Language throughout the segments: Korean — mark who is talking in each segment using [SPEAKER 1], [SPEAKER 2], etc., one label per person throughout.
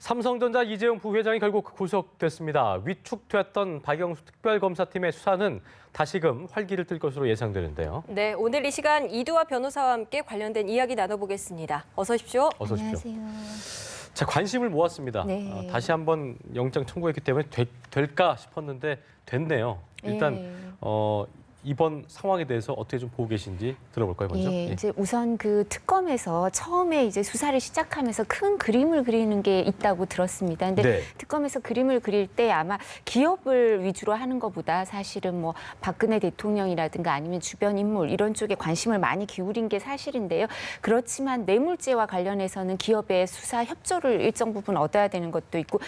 [SPEAKER 1] 삼성전자 이재용 부회장이 결국 구속됐습니다. 위축됐던 박영수 특별검사팀의 수사는 다시금 활기를 띨 것으로 예상되는데요.
[SPEAKER 2] 네, 오늘 이 시간 이두화 변호사와 함께 관련된 이야기 나눠보겠습니다. 어서 오십시오.
[SPEAKER 1] 어서 오십시오.
[SPEAKER 3] 안녕하세요.
[SPEAKER 1] 자, 관심을 모았습니다.
[SPEAKER 3] 네.
[SPEAKER 1] 다시 한번 영장 청구했기 때문에 될까 싶었는데 됐네요. 일단 이번 상황에 대해서 어떻게 좀 보고 계신지 들어볼까요, 먼저?
[SPEAKER 3] 예, 이제 우선 그 특검에서 처음에 이제 수사를 시작하면서 큰 그림을 그리는 게 있다고 들었습니다. 근데
[SPEAKER 1] 네.
[SPEAKER 3] 특검에서 그림을 그릴 때 아마 기업을 위주로 하는 것보다 사실은 뭐 박근혜 대통령이라든가 아니면 주변 인물 이런 쪽에 관심을 많이 기울인 게 사실인데요. 그렇지만 뇌물죄와 관련해서는 기업의 수사 협조를 일정 부분 얻어야 되는 것도 있고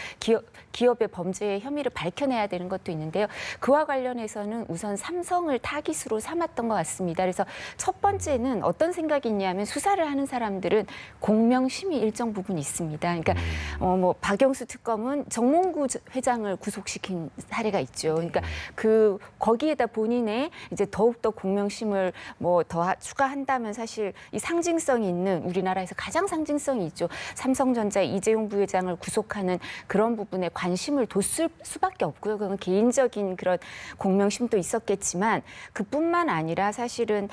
[SPEAKER 3] 기업의 범죄의 혐의를 밝혀내야 되는 것도 있는데요. 그와 관련해서는 우선 삼성을 타깃으로 삼았던 것 같습니다. 그래서 첫 번째는 어떤 생각이 있냐면 수사를 하는 사람들은 공명심이 일정 부분 있습니다. 그러니까 뭐 박영수 특검은 정몽구 회장을 구속시킨 사례가 있죠. 그러니까 거기에다 본인의 이제 더욱더 공명심을 뭐 더 추가한다면 사실 이 상징성이 있는 우리나라에서 가장 상징성이 있죠. 삼성전자 이재용 부회장을 구속하는 그런 부분에 관심을 뒀을 수밖에 없고요. 그건 개인적인 그런 공명심도 있었겠지만 그뿐만 아니라 사실은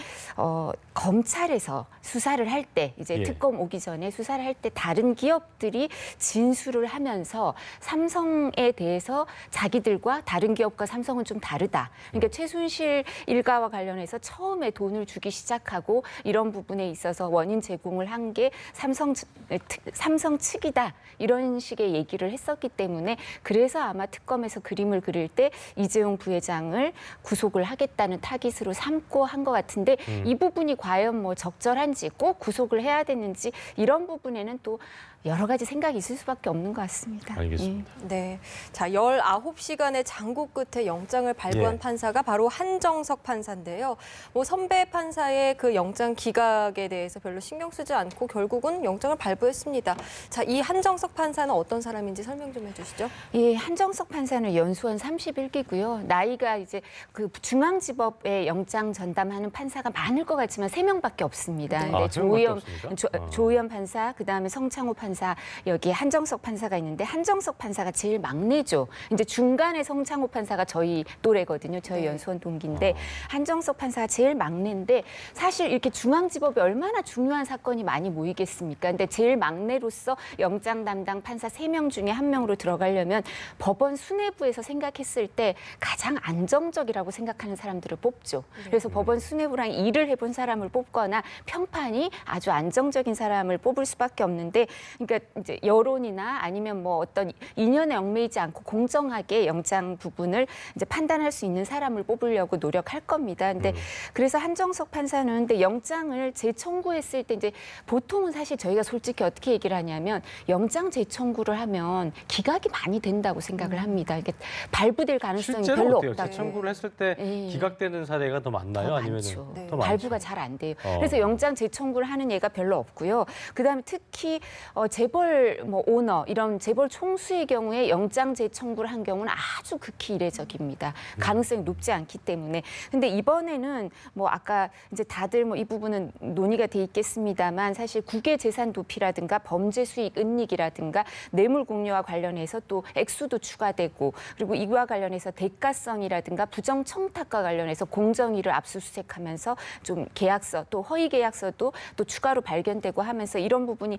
[SPEAKER 3] 검찰에서 수사를 할 때 이제 특검 오기 전에 수사를 할 때 다른 기업들이 진술을 하면서 삼성에 대해서 자기들과 다른 기업과 삼성은 좀 다르다. 그러니까 최순실 일가와 관련해서 처음에 돈을 주기 시작하고 이런 부분에 있어서 원인 제공을 한 게 삼성 측이다. 이런 식의 얘기를 했었기 때문에 그래서 아마 특검에서 그림을 그릴 때 이재용 부회장을 구속을 하겠다는 타깃으로 삼고 한 것 같은데 이 부분이 과연 뭐 적절한지 꼭 구속을 해야 되는지 이런 부분에는 또 여러 가지 생각이 있을 수밖에 없는 것 같습니다.
[SPEAKER 1] 알겠습니다.
[SPEAKER 2] 네, 자 19시간의 장고 끝에 영장을 발부한 판사가 바로 한정석 판사인데요. 뭐 선배 판사의 그 영장 기각에 대해서 별로 신경 쓰지 않고 결국은 영장을 발부했습니다. 자, 이 한정석 판사는 어떤 사람인지 설명 좀 해주시죠.
[SPEAKER 3] 예, 한정석 판사는 연수원 31기고요. 나이가 이제 그 중앙지법에 영장 전담하는 판사가 많을 것 같지만 3명밖에 없습니다.
[SPEAKER 1] 네.
[SPEAKER 3] 근데
[SPEAKER 1] 없습니까?
[SPEAKER 3] 조의연 판사, 그다음에 성창호 판사, 여기 한정석 판사가 있는데 한정석 판사가 제일 막내죠. 이제 중간에 성창호 판사가 저희 또래거든요. 저희 연수원 동기인데 한정석 판사가 제일 막내인데 사실 이렇게 중앙지법에 얼마나 중요한 사건이 많이 모이겠습니까? 근데 제일 막내로서 영장 담당 판사 3명 중에 1명으로 들어가려면 법원 수뇌부에서 생각했을 때 가장 안정적이라고 생각하는 사람들을 뽑죠. 그래서 법원 수뇌부랑 일을 해본 사람을 뽑거나 평판이 아주 안정적인 사람을 뽑을 수밖에 없는데 그러니까 이제 여론이나 아니면 뭐 어떤 인연에 얽매이지 않고 공정하게 영장 부분을 이제 판단할 수 있는 사람을 뽑으려고 노력할 겁니다. 근데 그래서 한정석 판사는 근데 영장을 재청구했을 때 이제 보통은 사실 저희가 솔직히 어떻게 얘기를 하냐면 영장 재청구를 하면 기각이 많이 된다고 생각을 합니다. 이게 발부될 가능성이 별로
[SPEAKER 1] 어때요?
[SPEAKER 3] 없다고.
[SPEAKER 1] 재청구를 했을 때 기각되는 사례가 더 많나요? 아니면 더
[SPEAKER 3] 발부가 잘 안 돼요. 그래서 영장 재청구를 하는 예가 별로 없고요. 그다음에 특히 재벌 뭐 오너 이런 재벌 총수의 경우에 영장 재청구를 한 경우는 아주 극히 이례적입니다. 가능성이 높지 않기 때문에. 근데 이번에는 뭐 아까 이제 다들 뭐 이 부분은 논의가 돼 있겠습니다만 사실 국외 재산 도피라든가 범죄 수익 은닉이라든가 뇌물 공여와 관련해서 또 액수도 추가되고 그리고 이와 관련해서 대가성이라든가 부정 청탁과 관련해서 공정위를 압수수색하면서 좀 계약서 또 허위 계약서도 또 추가로 발견되고 하면서 이런 부분이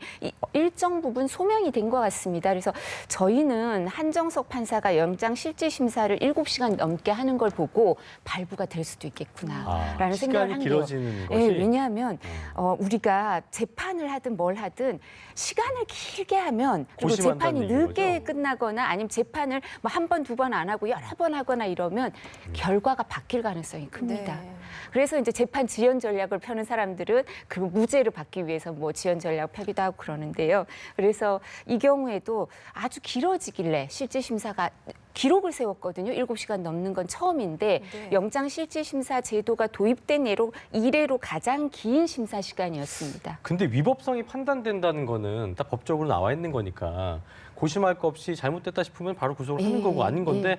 [SPEAKER 3] 일정 부분 소명이 된 것 같습니다. 그래서 저희는 한정석 판사가 영장 실질 심사를 7시간 넘게 하는 걸 보고 발부가 될 수도 있겠구나라는 생각을 한 게요.
[SPEAKER 1] 길어지는 것이.
[SPEAKER 3] 왜냐하면 우리가 재판을 하든 뭘 하든 시간을 길게 하면 그리고 재판이 늦게 끝나거나 아니면 재판을 뭐 한 번, 2번 안 하고 여러 번 하거나 이러면 결과가 바뀔 가능성이 큽니다.
[SPEAKER 2] 네.
[SPEAKER 3] 그래서 이제 재판 지연 전략을 펴는 사람들은 그 무죄를 받기 위해서 뭐 지연 전략 펴기도 하고 그러는데요. 그래서 이 경우에도 아주 길어지길래 실질 심사가 기록을 세웠거든요. 7시간 넘는 건 처음인데 영장 실질 심사 제도가 도입된 이래로 가장 긴 심사 시간이었습니다.
[SPEAKER 1] 근데 위법성이 판단된다는 거는 다 법적으로 나와 있는 거니까 고심할 거 없이 잘못됐다 싶으면 바로 구속을 하는 거고 아닌 건데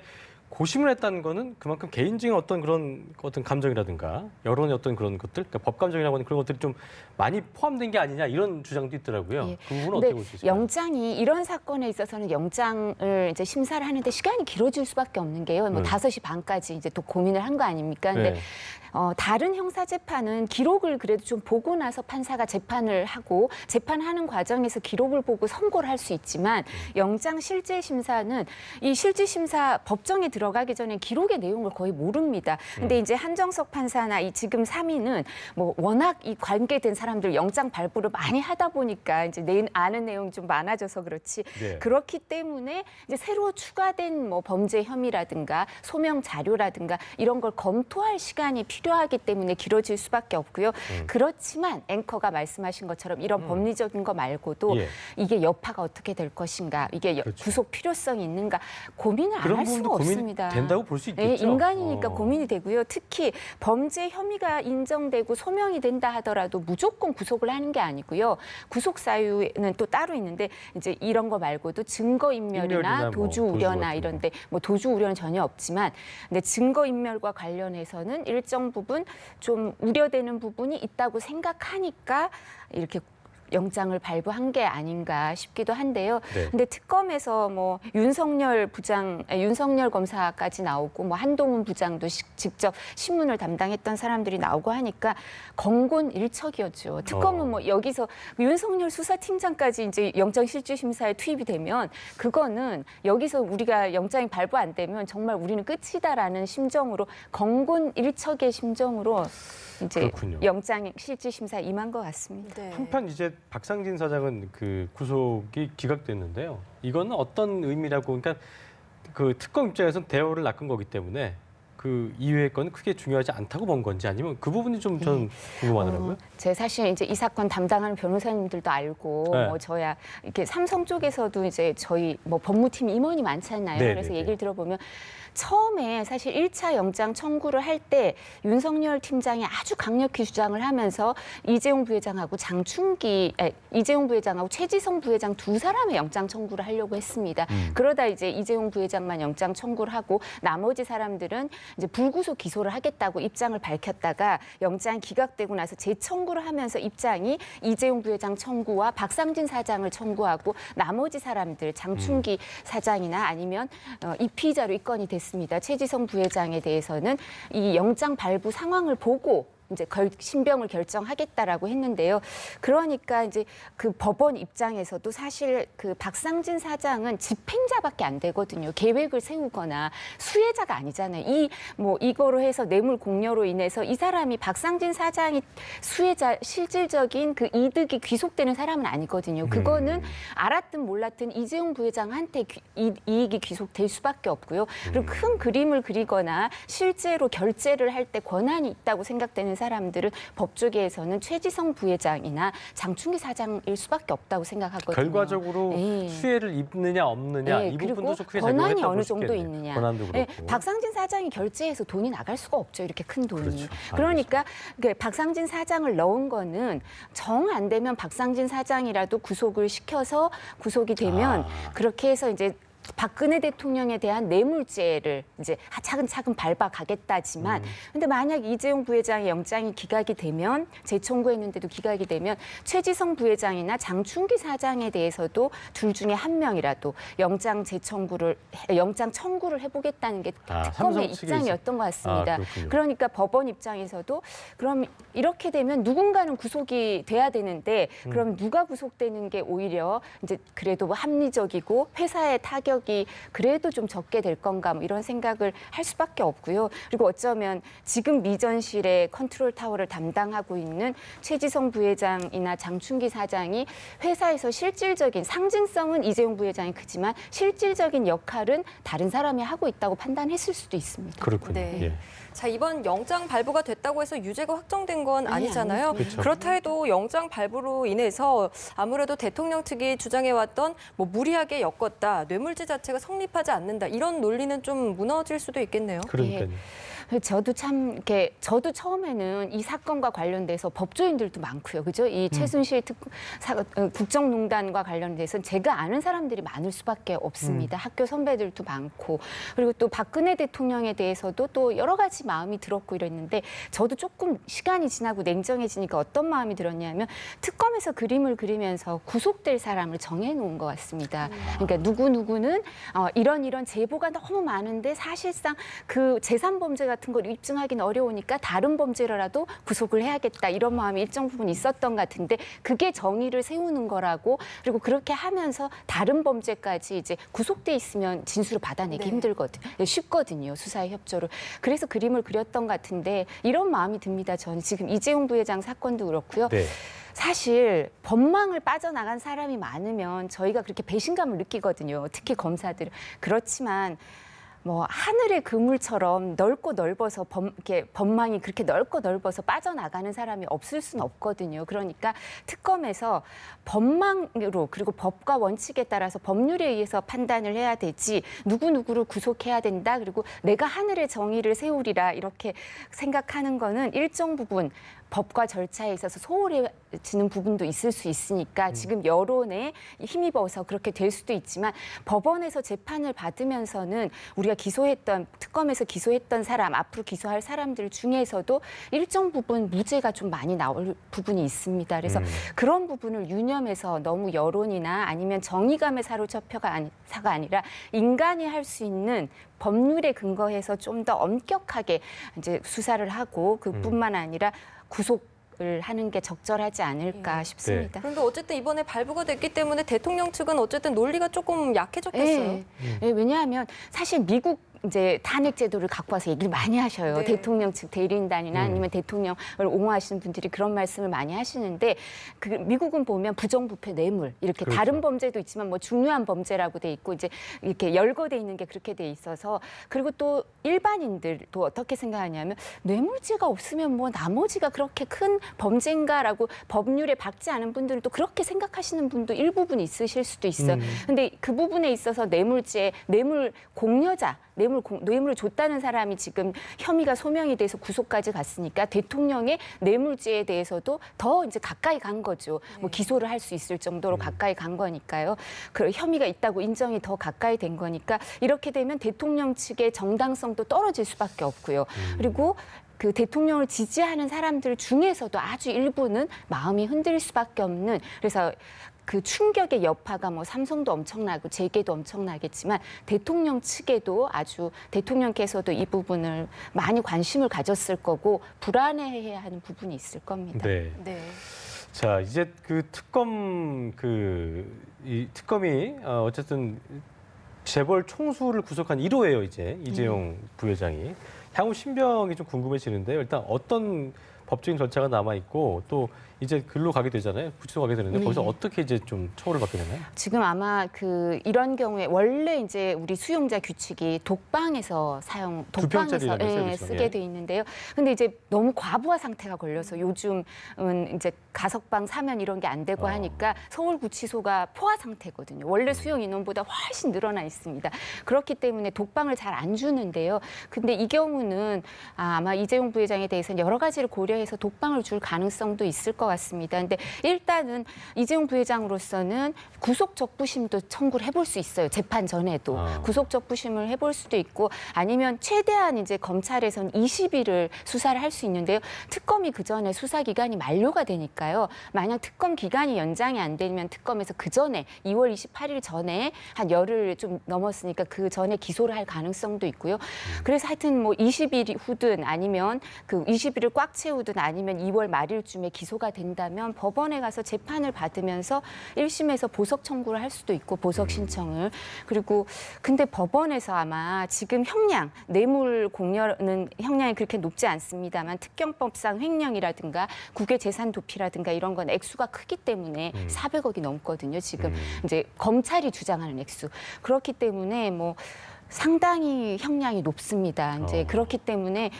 [SPEAKER 1] 고심을 했다는 거는 그만큼 개인적인 어떤 그런 어떤 감정이라든가 여론의 어떤 그런 것들, 그러니까 법 감정이라고 하는 그런 것들이 좀 많이 포함된 게 아니냐 이런 주장도 있더라고요.
[SPEAKER 3] 예.
[SPEAKER 1] 그 부분은
[SPEAKER 3] 근데
[SPEAKER 1] 어떻게 볼 수 있을까요?
[SPEAKER 3] 영장이 이런 사건에 있어서는 영장을 이제 심사를 하는데 시간이 길어질 수밖에 없는 게요. 뭐 5시 반까지 이제 또 고민을 한 거 아닙니까? 근데
[SPEAKER 1] 네.
[SPEAKER 3] 다른 형사 재판은 기록을 그래도 좀 보고 나서 판사가 재판을 하고 재판하는 과정에서 기록을 보고 선고를 할 수 있지만 영장 실질 심사는 이 실질 심사 법정에 들어가기 전에 기록의 내용을 거의 모릅니다. 근데 이제 한정석 판사나 이 지금 3인은 뭐 워낙 이 관계된 사람들 영장 발부를 많이 하다 보니까 이제 아는 내용이 좀 많아져서 그렇지.
[SPEAKER 1] 네.
[SPEAKER 3] 그렇기 때문에 이제 새로 추가된 뭐 범죄 혐의라든가 소명 자료라든가 이런 걸 검토할 시간이 필요하기 때문에 길어질 수밖에 없고요. 그렇지만 앵커가 말씀하신 것처럼 이런 법리적인 거 말고도
[SPEAKER 1] 예.
[SPEAKER 3] 이게 여파가 어떻게 될 것인가, 이게
[SPEAKER 1] 그렇죠.
[SPEAKER 3] 구속 필요성이 있는가 고민을 안
[SPEAKER 1] 그런
[SPEAKER 3] 할
[SPEAKER 1] 부분도
[SPEAKER 3] 수가
[SPEAKER 1] 고민이
[SPEAKER 3] 없습니다.
[SPEAKER 1] 된다고 볼 수 있겠죠.
[SPEAKER 3] 네, 인간이니까
[SPEAKER 1] 어.
[SPEAKER 3] 고민이 되고요. 특히 범죄 혐의가 인정되고 소명이 된다 하더라도 무조건 구속을 하는 게 아니고요. 구속 사유는 또 따로 있는데 이제 이런 거 말고도 증거
[SPEAKER 1] 인멸이나
[SPEAKER 3] 인멸이나
[SPEAKER 1] 뭐
[SPEAKER 3] 도주
[SPEAKER 1] 도주
[SPEAKER 3] 우려나
[SPEAKER 1] 같은
[SPEAKER 3] 이런데 뭐 도주 우려는 전혀 없지만 근데 증거 인멸과 관련해서는 일정 부분 좀 우려되는 부분이 있다고 생각하니까 이렇게 영장을 발부한 게 아닌가 싶기도 한데요.
[SPEAKER 1] 네.
[SPEAKER 3] 근데 특검에서 뭐 윤석열 검사까지 나오고 뭐 한동훈 부장도 직접 신문을 담당했던 사람들이 나오고 하니까 공곤일척이었죠. 특검은 뭐 여기서 윤석열 수사팀장까지 이제 영장실질심사에 투입이 되면 그거는 여기서 우리가 영장이 발부 안 되면 정말 우리는 끝이다라는 심정으로 공곤일척의 심정으로 이제
[SPEAKER 1] 그렇군요.
[SPEAKER 3] 영장 실질심사 임한 것 같습니다.
[SPEAKER 2] 네.
[SPEAKER 1] 한편 이제 박상진 사장은 그 구속이 기각됐는데요. 이거는 어떤 의미라고, 그러니까 그 특검 입장에서는 대우를 낚은 거기 때문에 그 이외의 건 크게 중요하지 않다고 본 건지 아니면 그 부분이 좀 저는 궁금하더라고요.
[SPEAKER 3] 제 사실 이제 이 사건 담당하는 변호사님들도 알고
[SPEAKER 1] 네.
[SPEAKER 3] 뭐 저야 이렇게 삼성 쪽에서도 이제 저희 뭐 법무팀 임원이 많잖아요.
[SPEAKER 1] 네,
[SPEAKER 3] 그래서
[SPEAKER 1] 네, 네.
[SPEAKER 3] 얘기를 들어보면 처음에 사실 1차 영장 청구를 할 때 윤석열 팀장이 아주 강력히 주장을 하면서 이재용 부회장하고 이재용 부회장하고 최지성 부회장 두 사람의 영장 청구를 하려고 했습니다. 그러다 이제 이재용 부회장만 영장 청구를 하고 나머지 사람들은 이제 불구속 기소를 하겠다고 입장을 밝혔다가 영장 기각되고 나서 재청구를 하면서 입장이 이재용 부회장 청구와 박상진 사장을 청구하고 나머지 사람들 장충기 사장이나 아니면 이 피의자로 입건이 됐습니다. 최지성 부회장에 대해서는 이 영장 발부 상황을 보고 이제 신병을 결정하겠다라고 했는데요. 그러니까 이제 그 법원 입장에서도 사실 그 박상진 사장은 집행자밖에 안 되거든요. 계획을 세우거나 수혜자가 아니잖아요. 이거로 해서 뇌물 공여로 인해서 이 사람이 박상진 사장이 수혜자 실질적인 그 이득이 귀속되는 사람은 아니거든요. 그거는 알았든 몰랐든 이재용 부회장한테 이익이 귀속될 수밖에 없고요. 그리고 큰 그림을 그리거나 실제로 결재를 할 때 권한이 있다고 생각되는 사람들은 법조계에서는 최지성 부회장이나 장충기 사장일 수밖에 없다고 생각하거든요.
[SPEAKER 1] 결과적으로
[SPEAKER 3] 네.
[SPEAKER 1] 수혜를 입느냐 없느냐
[SPEAKER 3] 네,
[SPEAKER 1] 이
[SPEAKER 3] 그리고
[SPEAKER 1] 부분도 좀 크게
[SPEAKER 3] 권한이
[SPEAKER 1] 작용했다고
[SPEAKER 3] 어느
[SPEAKER 1] 볼 수
[SPEAKER 3] 정도
[SPEAKER 1] 있겠네요.
[SPEAKER 3] 있느냐.
[SPEAKER 1] 권한도
[SPEAKER 3] 네,
[SPEAKER 1] 그렇고.
[SPEAKER 3] 박상진 사장이 결제해서 돈이 나갈 수가 없죠. 이렇게 큰 돈이.
[SPEAKER 1] 그렇죠.
[SPEAKER 3] 그러니까 박상진 사장을 넣은 거는 정 안 되면 박상진 사장이라도 구속을 시켜서 구속이 되면 그렇게 해서 이제 박근혜 대통령에 대한 뇌물죄를 이제 차근차근 밟아가겠다지만 근데 만약 이재용 부회장의 영장이 기각이 되면 재청구했는데도 기각이 되면 최지성 부회장이나 장충기 사장에 대해서도 둘 중에 한 명이라도 영장 청구를 해보겠다는 게 특검의
[SPEAKER 1] 삼성
[SPEAKER 3] 입장이었던 것 같습니다.
[SPEAKER 1] 그렇군요.
[SPEAKER 3] 그러니까 법원 입장에서도 그럼 이렇게 되면 누군가는 구속이 돼야 되는데 그럼 누가 구속되는 게 오히려 이제 그래도 합리적이고 회사의 타격이 그래도 좀 적게 될 건가 뭐 이런 생각을 할 수밖에 없고요. 그리고 어쩌면 지금 미전실의 컨트롤 타워를 담당하고 있는 최지성 부회장이나 장충기 사장이 회사에서 실질적인 상징성은 이재용 부회장이 크지만 실질적인 역할은 다른 사람이 하고 있다고 판단했을 수도 있습니다.
[SPEAKER 1] 그렇군요.
[SPEAKER 2] 네.
[SPEAKER 1] 예.
[SPEAKER 2] 자, 이번 영장 발부가 됐다고 해서 유죄가 확정된 건 아니잖아요.
[SPEAKER 1] 그렇죠.
[SPEAKER 2] 그렇다 해도 영장 발부로 인해서 아무래도 대통령 측이 주장해왔던 뭐 무리하게 엮었다, 뇌물죄 자체가 성립하지 않는다 이런 논리는 좀 무너질 수도 있겠네요.
[SPEAKER 1] 그러니까요.
[SPEAKER 3] 저도 참 이렇게 저도 처음에는 이 사건과 관련돼서 법조인들도 많고요, 그죠? 이 최순실 국정농단과 관련돼서 제가 아는 사람들이 많을 수밖에 없습니다. 학교 선배들도 많고 그리고 또 박근혜 대통령에 대해서도 또 여러 가지 마음이 들었고 이랬는데 저도 조금 시간이 지나고 냉정해지니까 어떤 마음이 들었냐면 특검에서 그림을 그리면서 구속될 사람을 정해놓은 것 같습니다. 그러니까 누구는 이런 제보가 너무 많은데 사실상 그 재산 범죄 같은 걸 입증하기는 어려우니까 다른 범죄라도 구속을 해야겠다 이런 마음이 일정 부분 있었던 것 같은데 그게 정의를 세우는 거라고 그리고 그렇게 하면서 다른 범죄까지 이제 구속돼 있으면 진술을 받아내기
[SPEAKER 2] 네.
[SPEAKER 3] 힘들거든요. 쉽거든요. 수사의 협조를. 그래서 그림을 그렸던 것 같은데 이런 마음이 듭니다. 저는 지금 이재용 부회장 사건도 그렇고요.
[SPEAKER 1] 네.
[SPEAKER 3] 사실 법망을 빠져나간 사람이 많으면 저희가 그렇게 배신감을 느끼거든요. 특히 검사들은. 그렇지만 뭐 하늘의 그물처럼 넓고 넓어서 이렇게 법망이 그렇게 넓고 넓어서 빠져나가는 사람이 없을 수는 없거든요. 그러니까 특검에서 법망으로 그리고 법과 원칙에 따라서 법률에 의해서 판단을 해야 되지 누구를 구속해야 된다. 그리고 내가 하늘의 정의를 세우리라 이렇게 생각하는 거는 일정 부분 법과 절차에 있어서 소홀해지는 부분도 있을 수 있으니까 지금 여론에 힘입어서 그렇게 될 수도 있지만 법원에서 재판을 받으면서는 우리가 특검에서 기소했던 사람, 앞으로 기소할 사람들 중에서도 일정 부분 무죄가 좀 많이 나올 부분이 있습니다. 그래서 그런 부분을 유념해서 너무 여론이나 아니면 정의감에 사로잡혀가 아니라 인간이 할 수 있는 법률에 근거해서 좀 더 엄격하게 이제 수사를 하고 그뿐만 아니라 구속을 하는 게 적절하지 않을까 싶습니다.
[SPEAKER 2] 그런데 어쨌든 이번에 발부가 됐기 때문에 대통령 측은 어쨌든 논리가 조금 약해졌겠어요.
[SPEAKER 3] 네. 네, 왜냐하면 사실 미국 이제 탄핵 제도를 갖고 와서 얘기를 많이 하셔요.
[SPEAKER 2] 네.
[SPEAKER 3] 대통령 측 대리인단이나 아니면 대통령을 옹호하시는 분들이 그런 말씀을 많이 하시는데 그 미국은 보면 부정부패 뇌물 이렇게
[SPEAKER 1] 그렇죠.
[SPEAKER 3] 다른 범죄도 있지만 뭐 중요한 범죄라고 돼 있고 이제 이렇게 열거돼 있는 게 그렇게 돼 있어서 그리고 또 일반인들도 어떻게 생각하냐면 뇌물죄가 없으면 뭐 나머지가 그렇게 큰 범죄인가라고 법률에 박지 않은 분들도 그렇게 생각하시는 분도 일부분 있으실 수도 있어요. 근데 그 부분에 있어서 뇌물죄, 뇌물 공여자 뇌물을 줬다는 사람이 지금 혐의가 소명이 돼서 구속까지 갔으니까 대통령의 뇌물죄에 대해서도 더 이제 가까이 간 거죠. 뭐 기소를 할 수 있을 정도로 가까이 간 거니까요. 그 혐의가 있다고 인정이 더 가까이 된 거니까 이렇게 되면 대통령 측의 정당성도 떨어질 수밖에 없고요. 그리고 그 대통령을 지지하는 사람들 중에서도 아주 일부는 마음이 흔들릴 수밖에 없는 그래서 그 충격의 여파가 뭐 삼성도 엄청나고 재계도 엄청나겠지만 대통령 측에도 아주 대통령께서도 이 부분을 많이 관심을 가졌을 거고 불안해해야 하는 부분이 있을 겁니다.
[SPEAKER 1] 네.
[SPEAKER 2] 네.
[SPEAKER 1] 자, 이제 그 이 특검이 어쨌든 재벌 총수를 구속한 1호예요, 이제 이재용 부회장이. 향후 신병이 좀 궁금해지는데요. 일단 어떤 법적인 절차가 남아 있고 또 이제 글로 가게 되잖아요. 구치소 가게 되는데 거기서 어떻게 이제 좀 처우를 받게 되나요?
[SPEAKER 3] 지금 아마 이런 경우에 원래 이제 우리 수용자 규칙이 독방에서
[SPEAKER 1] 두 평짜리라면서요, 그렇죠?
[SPEAKER 3] 쓰게 돼 있는데요. 근데 이제 너무 과부하 상태가 걸려서 요즘은 이제 가석방 사면 이런 게 안 되고 하니까 서울구치소가 포화 상태거든요. 원래 수용 인원보다 훨씬 늘어나 있습니다. 그렇기 때문에 독방을 잘 안 주는데요. 근데 이 경우는 아마 이재용 부회장에 대해서는 여러 가지를 고려해서 독방을 줄 가능성도 있을 것 같습니다. 근데 일단은 이재용 부회장으로서는 구속 적부심도 청구를 해볼 수 있어요. 재판 전에도 구속 적부심을 해볼 수도 있고 아니면 최대한 이제 검찰에서는 20일을 수사를 할 수 있는데요. 특검이 그 전에 수사 기간이 만료가 되니까요. 만약 특검 기간이 연장이 안 되면 특검에서 그 전에 2월 28일 전에 한 열흘 좀 넘었으니까 그 전에 기소를 할 가능성도 있고요. 그래서 하여튼 뭐 20일 후든 아니면 그 20일을 꽉 채우든 아니면 2월 말일쯤에 기소가 된다면 법원에 가서 재판을 받으면서 1심에서 보석 청구를 할 수도 있고 보석 신청을 그리고 근데 법원에서 아마 지금 형량 뇌물 공여는 형량이 그렇게 높지 않습니다만 특경법상 횡령이라든가 국외 재산 도피라든가 이런 건 액수가 크기 때문에 400억이 넘거든요. 지금 이제 검찰이 주장하는 액수 그렇기 때문에 뭐 상당히 형량이 높습니다. 이제 그렇기 때문에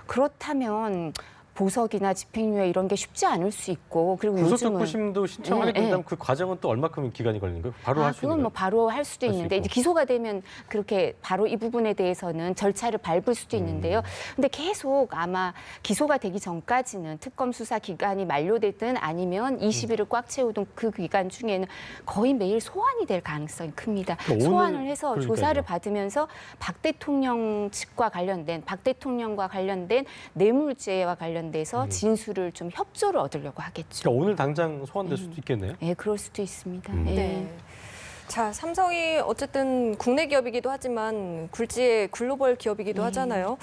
[SPEAKER 3] 그렇다면 보석이나 집행유예 이런 게 쉽지 않을 수 있고 그리고 요즘은
[SPEAKER 1] 구속적부심도 신청하게
[SPEAKER 3] 예, 예.
[SPEAKER 1] 된다면 그 과정은 또 얼마큼 기간이 걸리는 거예요? 바로 할 수 있는
[SPEAKER 3] 그건 뭐
[SPEAKER 1] 거예요?
[SPEAKER 3] 바로 할 수도
[SPEAKER 1] 할수
[SPEAKER 3] 있는데
[SPEAKER 1] 있고.
[SPEAKER 3] 이제 기소가 되면 그렇게 바로 이 부분에 대해서는 절차를 밟을 수도 있는데요. 근데 계속 아마 기소가 되기 전까지는 특검 수사 기간이 만료되든 아니면 20일을 꽉 채우던 그 기간 중에는 거의 매일 소환이 될 가능성이 큽니다.
[SPEAKER 1] 그러니까
[SPEAKER 3] 소환을
[SPEAKER 1] 오늘-
[SPEAKER 3] 해서
[SPEAKER 1] 그러니까요.
[SPEAKER 3] 조사를 받으면서 박 대통령 측과 관련된 박 대통령과 관련된 뇌물죄와 관련돼서 진술을 좀 협조를 얻으려고 하겠죠.
[SPEAKER 1] 그러니까 오늘 당장 소환될 수도 있겠네요.
[SPEAKER 3] 예, 그럴 수도 있습니다. 예.
[SPEAKER 2] 네. 자, 삼성이 어쨌든 국내 기업이기도 하지만 굴지의 글로벌 기업이기도 하잖아요.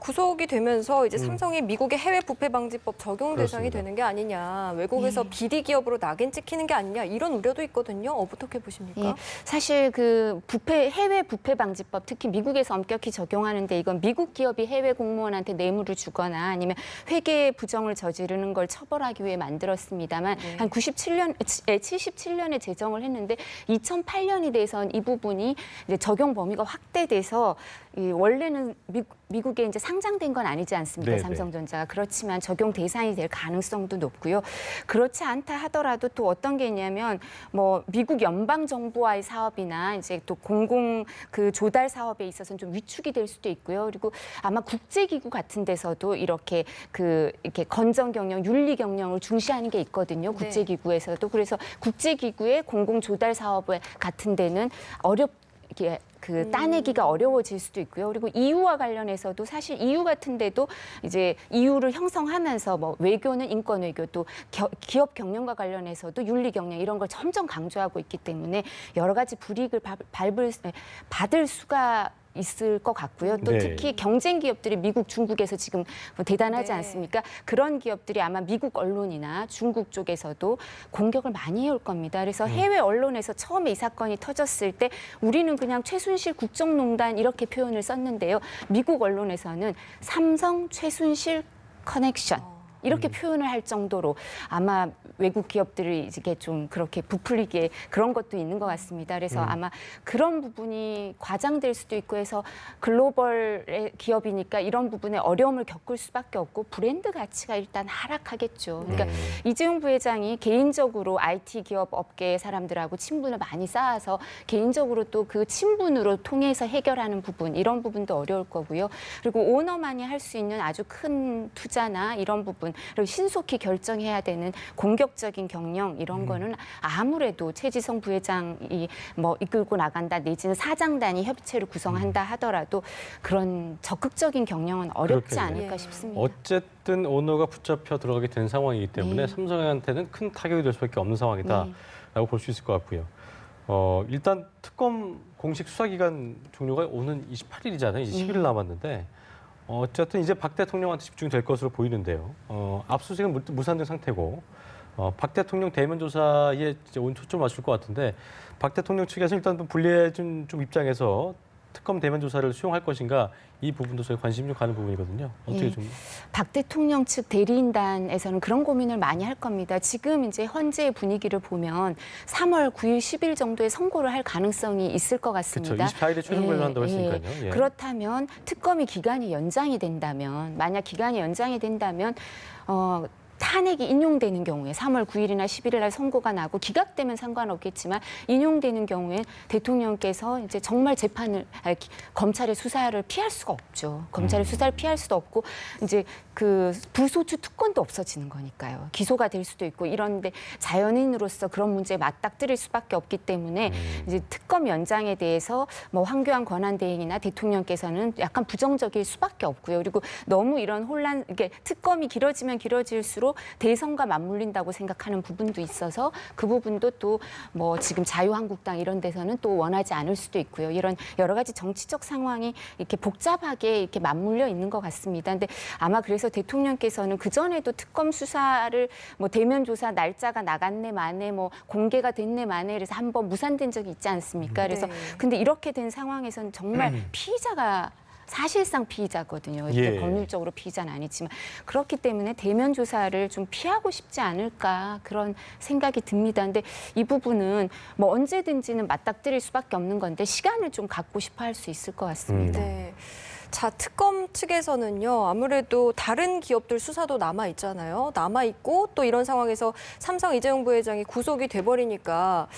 [SPEAKER 2] 구속이 되면서 이제 삼성이 미국의 해외 부패 방지법 적용 대상이
[SPEAKER 1] 그렇습니다.
[SPEAKER 2] 되는 게 아니냐, 외국에서 비리 기업으로 낙인 찍히는 게 아니냐 이런 우려도 있거든요. 어떻게 보십니까?
[SPEAKER 3] 예, 사실 그 해외 부패 방지법 특히 미국에서 엄격히 적용하는데 이건 미국 기업이 해외 공무원한테 뇌물을 주거나 아니면 회계 부정을 저지르는 걸 처벌하기 위해 만들었습니다만
[SPEAKER 2] 네.
[SPEAKER 3] 한 77년에 제정을 했는데 2008년이 돼선 이 부분이 이제 적용 범위가 확대돼서 원래는 미국에 이제 상장된 건 아니지 않습니까?
[SPEAKER 1] 네,
[SPEAKER 3] 삼성전자가. 그렇지만 적용 대상이 될 가능성도 높고요. 그렇지 않다 하더라도 또 어떤 게 있냐면 뭐 미국 연방 정부와의 사업이나 이제 또 공공 그 조달 사업에 있어서는 좀 위축이 될 수도 있고요. 그리고 아마 국제기구 같은 데서도 이렇게 건전 경영, 윤리 경영을 중시하는 게 있거든요.
[SPEAKER 2] 네.
[SPEAKER 3] 국제기구에서도. 그래서 국제기구의 공공 조달 사업 같은 데는 이렇게 따내기가 어려워질 수도 있고요. 그리고 EU와 관련해서도 사실 EU 같은 데도 이제 EU를 형성하면서 뭐 외교는 인권 외교 또 기업 경영과 관련해서도 윤리 경영 이런 걸 점점 강조하고 있기 때문에 여러 가지 불이익을 받을 수가 있을 것 같고요. 또
[SPEAKER 1] 네.
[SPEAKER 3] 특히 경쟁 기업들이 미국, 중국에서 지금 대단하지
[SPEAKER 2] 네.
[SPEAKER 3] 않습니까? 그런 기업들이 아마 미국 언론이나 중국 쪽에서도 공격을 많이 해올 겁니다. 그래서 해외 언론에서 처음에 이 사건이 터졌을 때 우리는 그냥 최순실 국정농단 이렇게 표현을 썼는데요. 미국 언론에서는 삼성 최순실 커넥션 이렇게 표현을 할 정도로 아마 외국 기업들이 이게 좀 그렇게 부풀리게 그런 것도 있는 것 같습니다. 그래서 아마 그런 부분이 과장될 수도 있고 해서 글로벌 기업이니까 이런 부분에 어려움을 겪을 수밖에 없고 브랜드 가치가 일단 하락하겠죠. 그러니까 이재용 부회장이 개인적으로 IT 기업 업계 사람들하고 친분을 많이 쌓아서 개인적으로 또 그 친분으로 통해서 해결하는 부분 이런 부분도 어려울 거고요. 그리고 오너만이 할 수 있는 아주 큰 투자나 이런 부분 그리고 신속히 결정해야 되는 공격적인 경영 이런 거는 아무래도 최지성 부회장이 뭐 이끌고 나간다 내지는 사장단이 협의체를 구성한다 하더라도 그런 적극적인 경영은 어렵지
[SPEAKER 1] 그렇겠네요.
[SPEAKER 3] 않을까
[SPEAKER 2] 예.
[SPEAKER 3] 싶습니다.
[SPEAKER 1] 어쨌든 오너가 붙잡혀 들어가게 된 상황이기 때문에
[SPEAKER 3] 네.
[SPEAKER 1] 삼성한테는 큰 타격이 될 수밖에 없는 상황이다라고 볼 수 있을 것 같고요. 일단 특검 공식 수사 기간 종료가 오는 28일이잖아요. 이제 10일 남았는데 어쨌든 이제 박 대통령한테 집중될 것으로 보이는데요. 압수수색은 무산된 상태고 박 대통령 대면 조사에 이제 온 초점 맞출 것 같은데 박 대통령 측에서 일단 불리해진 좀 입장에서 특검 대면 조사를 수용할 것인가 이 부분도 저희 관심이 좀 가는 부분이거든요. 어떻게
[SPEAKER 3] 예.
[SPEAKER 1] 좀
[SPEAKER 3] 박 대통령 측 대리인단에서는 그런 고민을 많이 할 겁니다. 지금 이제 현재의 분위기를 보면 3월 9일, 10일 정도에 선고를 할 가능성이 있을 것
[SPEAKER 1] 그렇죠.
[SPEAKER 3] 같습니다.
[SPEAKER 1] 24일에 최종 변론한다고 했으니까요. 예.
[SPEAKER 3] 그렇다면 특검이 기간이 연장이 된다면 만약 기간이 연장이 된다면 탄핵이 인용되는 경우에 3월 9일이나 11일 날 선고가 나고 기각되면 상관없겠지만 인용되는 경우에 대통령께서 이제 정말 검찰의 수사를 피할 수가 없죠. 검찰의 수사를 피할 수도 없고 이제 그 불소추 특권도 없어지는 거니까요. 기소가 될 수도 있고 이런데 자연인으로서 그런 문제에 맞닥뜨릴 수밖에 없기 때문에 이제 특검 연장에 대해서 뭐 황교안 권한대행이나 대통령께서는 약간 부정적일 수밖에 없고요. 그리고 너무 이런 이게 특검이 길어지면 길어질수록 대선과 맞물린다고 생각하는 부분도 있어서 그 부분도 또 뭐 지금 자유한국당 이런 데서는 또 원하지 않을 수도 있고요. 이런 여러 가지 정치적 상황이 이렇게 복잡하게 이렇게 맞물려 있는 것 같습니다. 근데 아마 그래서 대통령께서는 그 전에도 특검 수사를 뭐 대면 조사 날짜가 나갔네 마네 뭐 공개가 됐네 마네 그래서 한번 무산된 적이 있지 않습니까? 그래서
[SPEAKER 2] 네.
[SPEAKER 3] 근데 이렇게 된 상황에서는 정말 피의자가 사실상 피의자거든요.
[SPEAKER 1] 예.
[SPEAKER 3] 법률적으로 피의자는 아니지만 그렇기 때문에 대면 조사를 좀 피하고 싶지 않을까 그런 생각이 듭니다. 근데 이 부분은 뭐 언제든지는 맞닥뜨릴 수밖에 없는 건데 시간을 좀 갖고 싶어 할 수 있을 것 같습니다.
[SPEAKER 2] 네. 자, 특검 측에서는요, 아무래도 다른 기업들 수사도 남아 있잖아요. 남아 있고 또 이런 상황에서 삼성 이재용 부회장이 구속이 돼버리니까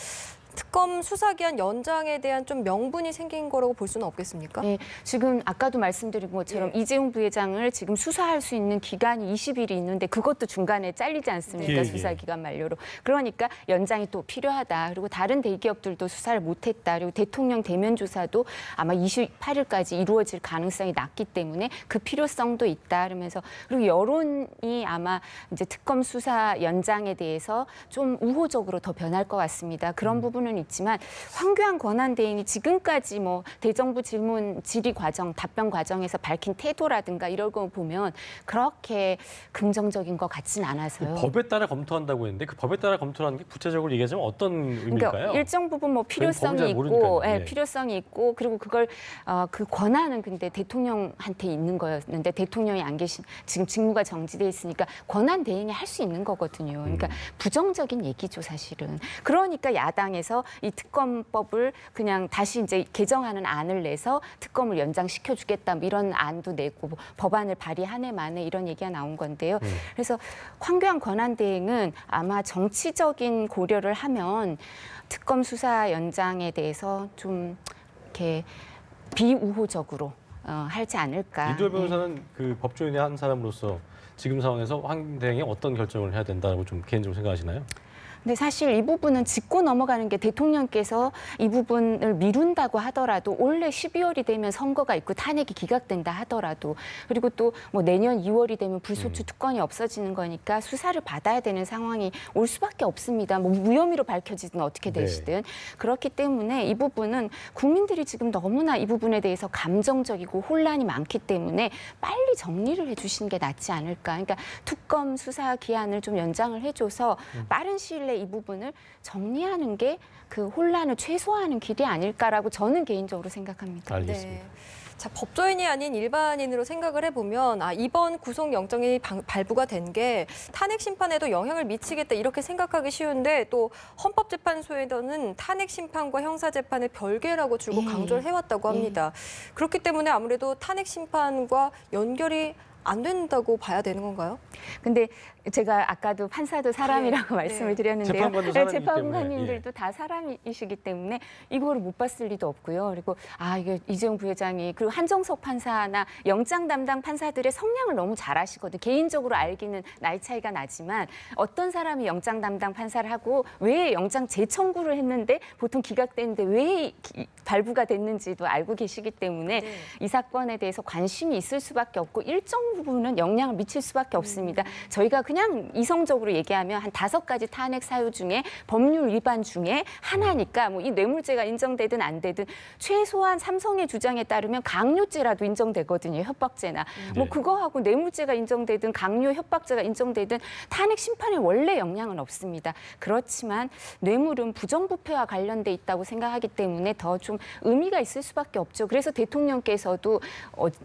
[SPEAKER 2] 특검 수사 기한 연장에 대한 좀 명분이 생긴 거라고 볼 수는 없겠습니까?
[SPEAKER 3] 네, 지금 아까도 말씀드린 것처럼 이재용 부회장을 지금 수사할 수 있는 기간이 20일이 있는데 그것도 중간에 잘리지 않습니까?
[SPEAKER 1] 예, 예.
[SPEAKER 3] 수사 기간 만료로. 그러니까 연장이 또 필요하다. 그리고 다른 대기업들도 수사를 못했다. 그리고 대통령 대면 조사도 아마 28일까지 이루어질 가능성이 낮기 때문에 그 필요성도 있다. 그러면서 그리고 여론이 아마 이제 특검 수사 연장에 대해서 좀 우호적으로 더 변할 것 같습니다. 그런 부분은 있지만 황교안 권한대행이 지금까지 뭐 대정부 질문 질의 과정, 답변 과정에서 밝힌 태도라든가 이런 거 보면 그렇게 긍정적인 것 같진 않아서요.
[SPEAKER 1] 법에 따라 검토한다고 했는데 그 법에 따라 검토하는 게 구체적으로 얘기하자면 어떤 의미일까요?
[SPEAKER 3] 그러니까 일정 부분 뭐
[SPEAKER 1] 저희는 법을
[SPEAKER 3] 필요성이
[SPEAKER 1] 잘
[SPEAKER 3] 있고,
[SPEAKER 1] 모르니까요.
[SPEAKER 3] 예,
[SPEAKER 1] 예.
[SPEAKER 3] 필요성이 있고 그리고 그걸 그 권한은 근데 대통령한테 있는 거였는데 대통령이 안 계신 지금 직무가 정지돼 있으니까 권한 대행이 할 수 있는 거거든요. 그러니까 부정적인 얘기죠, 사실은. 그러니까 야당에서 이 특검법을 그냥 다시 이제 개정하는 안을 내서 특검을 연장시켜 주겠다 뭐 이런 안도 내고 뭐 법안을 발의한 해 만에 이런 얘기가 나온 건데요. 그래서 황교안 권한대행은 아마 정치적인 고려를 하면 특검 수사 연장에 대해서 좀 이렇게 비우호적으로 할지 않을까.
[SPEAKER 1] 이두호 변호사는 그 법조인의 한 사람으로서 지금 상황에서 황 대행이 어떤 결정을 해야 된다고 좀 개인적으로 생각하시나요?
[SPEAKER 3] 근데 사실 이 부분은 짚고 넘어가는 게 대통령께서 이 부분을 미룬다고 하더라도 올해 12월이 되면 선거가 있고 탄핵이 기각된다 하더라도 그리고 또 뭐 내년 2월이 되면 불소추 특권이 없어지는 거니까 수사를 받아야 되는 상황이 올 수밖에 없습니다. 뭐 무혐의로 밝혀지든 어떻게 되시든. 그렇기 때문에 이 부분은 국민들이 지금 너무나 이 부분에 대해서 감정적이고 혼란이 많기 때문에 빨리 정리를 해주시는 게 낫지 않을까. 그러니까 특검 수사 기한을 좀 연장을 해줘서 빠른 시일 내에 이 부분을 정리하는 게 그 혼란을 최소화하는 길이 아닐까라고 저는 개인적으로 생각합니다.
[SPEAKER 1] 알겠습니다.
[SPEAKER 2] 네. 자, 법조인이 아닌 일반인으로 생각을 해보면 이번 구속영장이 발부가 된 게 탄핵 심판에도 영향을 미치겠다 이렇게 생각하기 쉬운데 또 헌법재판소에서는 탄핵 심판과 형사재판을 별개라고 줄곧 강조를 해왔다고 합니다. 그렇기 때문에 아무래도 탄핵 심판과 연결이 안 된다고 봐야 되는 건가요?
[SPEAKER 3] 근데 제가 아까도 판사도 사람이라고 말씀을 드렸는데요.
[SPEAKER 1] 재판관도 사람이기
[SPEAKER 3] 재판관님들도 다 사람이시기 때문에 이거를 못 봤을 리도 없고요. 그리고 이게 이재용 부회장이 그리고 한정석 판사나 영장 담당 판사들의 성향을 너무 잘 아시거든요. 개인적으로 알기는 나이 차이가 나지만 어떤 사람이 영장 담당 판사를 하고 왜 영장 재청구를 했는데 보통 기각되는데 왜 발부가 됐는지도 알고 계시기 때문에 이 사건에 대해서 관심이 있을 수밖에 없고 일정 부분은 영향을 미칠 수밖에 없습니다. 저희가 그냥 이성적으로 얘기하면 한 5가지 탄핵 사유 중에 법률 위반 중에 하나니까 뭐 이 뇌물죄가 인정되든 안 되든 최소한 삼성의 주장에 따르면 강요죄라도 인정되거든요. 협박죄나. 뭐 그거하고 뇌물죄가 인정되든 강요 협박죄가 인정되든 탄핵 심판에 원래 영향은 없습니다. 그렇지만 뇌물은 부정부패와 관련돼 있다고 생각하기 때문에 더 좀 의미가 있을 수밖에 없죠. 그래서 대통령께서도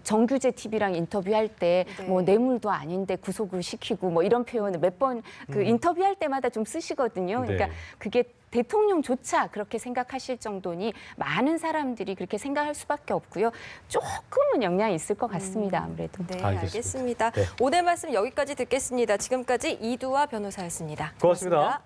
[SPEAKER 3] 정규재 TV랑 인터뷰할 때 뭐 뇌물도 아닌데 구속을 시키고 뭐 이런 표현을 몇 번 그 인터뷰할 때마다 좀 쓰시거든요. 그러니까 그게 대통령조차 그렇게 생각하실 정도니 많은 사람들이 그렇게 생각할 수밖에 없고요. 조금은 영향이 있을 것 같습니다. 아무래도.
[SPEAKER 2] 네,
[SPEAKER 1] 알겠습니다.
[SPEAKER 2] 알겠습니다. 오늘 말씀 여기까지 듣겠습니다. 지금까지 이두화 변호사였습니다.
[SPEAKER 1] 고맙습니다.